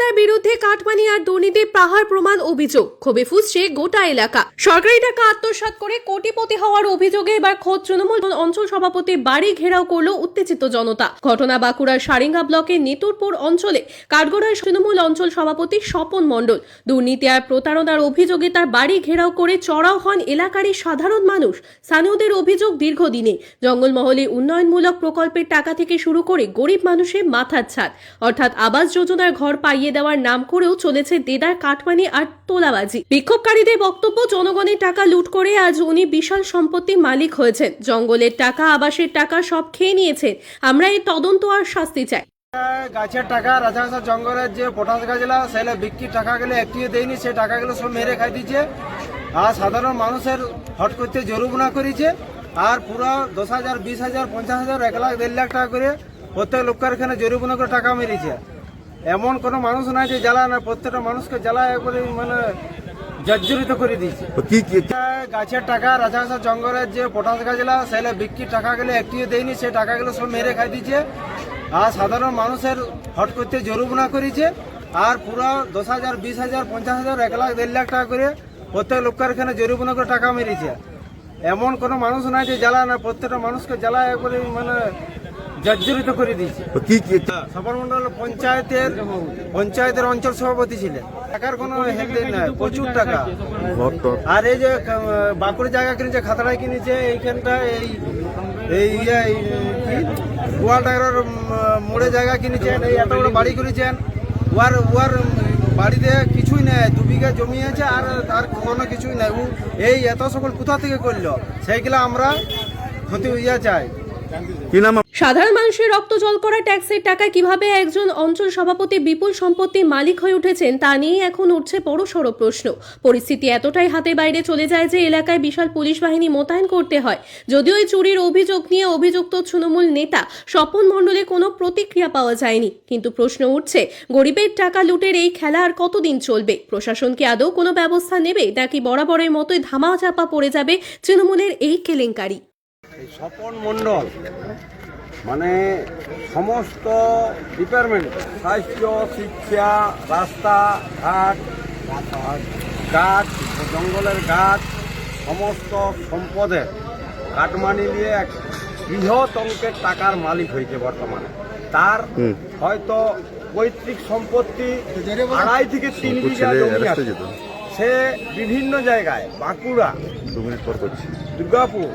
নেতার বিরুদ্ধে কাটমানি আর দুর্নীতির পাহাড় প্রমাণ অভিযোগ, ক্ষোভে ফুঁসছে গোটা এলাকা। সরকারি টাকা আত্মসাৎ করে কোটিপতি হওয়ার অভিযোগে এবার খোদ তৃণমূল অঞ্চল সভাপতির বাড়ি ঘেরাও করল উত্তেজিত জনতা। ঘটনা বাঁকুড়ার সারেঙ্গা ব্লকের নেতুরপুর অঞ্চলে কাঠগড়ায় তৃণমূল অঞ্চল সভাপতি স্বপন মণ্ডল। দুর্নীতি আর প্রতারণার অভিযোগে তার বাড়ি ঘেরাও করে চড়াও হন এলাকারই সাধারণ মানুষ। স্থানীয়দের অভিযোগ, দীর্ঘদিনে জঙ্গলমহলে উন্নয়নমূলক প্রকল্পের টাকা থেকে শুরু করে গরিব মানুষের মাথার ছাদ অর্থাৎ আবাস যোজনার ঘর পাইয়ে দেওয়ার নাম করেও চলেছে দেদার কাটমানি আর তোলাবাজি। বিক্ষোভকারীদের বক্তব্য, জনগণের টাকা লুট করে আজ উনি বিশাল সম্পত্তির মালিক হয়েছেন। জঙ্গলের টাকা, আবাসের টাকা সব খেয়ে নিয়েছেন। আমরা এই তদন্ত আর শাস্তি চাই। গাছের টাকা রাজহাঁসা জঙ্গলের যে পটাশ গাছলা সেগুলো বিক্রির টাকাগুলো একটিও দেয়নি, সে টাকাগুলো সব মেরে খাই দিচ্ছে। আর সাধারণ মানুষের হট করতে জরিমানা করেছে। আর পুরো 10,000, 20,000, 50,000, 1 লাখ, 1.5 লাখ টাকা করে প্রত্যেক লোকের এখানে জরিমানা করে টাকা মেরেছে। এমন কোনো মানুষ নাই যে জ্বালা না, প্রত্যেকটা মানুষকে জ্বালা একবারে মানে জর্জরিত করে দিয়েছে। গাছের টাকা রাজহাঁসা জঙ্গলের যে পটাশ গাছলা সেগুলো বিক্রির টাকাগুলো একটিও দেয়নি, সে টাকাগুলো সব মেরে খাই দিচ্ছে। আর সাধারণ মানুষের হট করতে জরিমানা করেছে। আর পুরো 10,000, 20,000, 50,000, 1 লাখ, 1.5 লাখ টাকা করে প্রত্যেক লোকের এখানে জরিমানা করে টাকা মেরেছে। এমন কোনো মানুষ নাই যে জ্বালা না, প্রত্যেকটা মানুষকে জ্বালা একবারে মানে জর্জরিত করে দিয়েছে। স্বপন মণ্ডল পঞ্চায়েতের অঞ্চল সভাপতি ছিলেন। টাকার কোনো হেলদেন নাই, প্রচুর টাকা। আর এই যে বাঁকুড়া জায়গা কিনেছে, খাতড়ায় কিনেছে, এইখানটা এই গোয়ালডাঙ্গার মোড়ে জায়গা কিনেছেন, এই এত বড় বাড়ি করেছেন। ওয়ার বাড়িতে কিছুই নেই, 2 বিঘা জমি আছে, আর কোনো কিছুই নেই। এই এত সকল কোথা থেকে করলো, সেইগুলো আমরা ক্ষতি হইয়া চাই। সাধারণ মানুষের রক্ত জল করা ট্যাক্সের টাকায় কিভাবে একজন অঞ্চল সভাপতি বিপুল সম্পত্তির মালিক হয়ে উঠেছেন তা নিয়ে এখন উঠছে বড়সড় প্রশ্ন। পরিস্থিতি এতটাই হাতের বাইরে চলে যায় যে এলাকায় বিশাল পুলিশ বাহিনী মোতায়েন করতে হয়। যদিও এই চুরির অভিযোগ নিয়ে অভিযুক্ত তৃণমূল নেতা স্বপন মণ্ডলের কোনো প্রতিক্রিয়া পাওয়া যায়নি, কিন্তু প্রশ্ন উঠছে, গরিবের টাকা লুটের এই খেলা আর কতদিন চলবে? প্রশাসন কি আদৌ কোনো ব্যবস্থা নেবে, নাকি বরাবরের মতোই ধামাচাপা পড়ে যাবে তৃণমূলের এই কেলেঙ্কারি? স্বপন মণ্ডল মানে সমস্ত ডিপার্টমেন্ট, স্বাস্থ্য, শিক্ষা, রাস্তাঘাট, গাছ, জঙ্গলের গাছ, সমস্ত সম্পদের কাটমানি নিয়ে এক বৃহৎ অঙ্কের টাকার মালিক হয়েছে বর্তমানে। তার হয়তো পৈতৃক সম্পত্তি 2.5 থেকে 3 বিঘা জমি আছে। সে বিভিন্ন জায়গায়, বাঁকুড়া, দুর্গাপুর,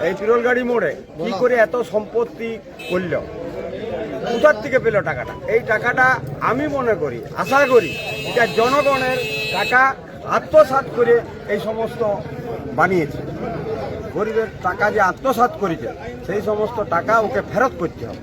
এই পিরলগাড়ি মোড়ে কি করে এত সম্পত্তি করল, কোথার থেকে পেল টাকাটা? এই টাকাটা আমি মনে করি, আশা করি এটা জনগণের টাকা আত্মসাৎ করে এই সমস্ত বানিয়েছে। গরিবের টাকা যে আত্মসাৎ করেছে, সেই সমস্ত টাকা ওকে ফেরত করতে হবে।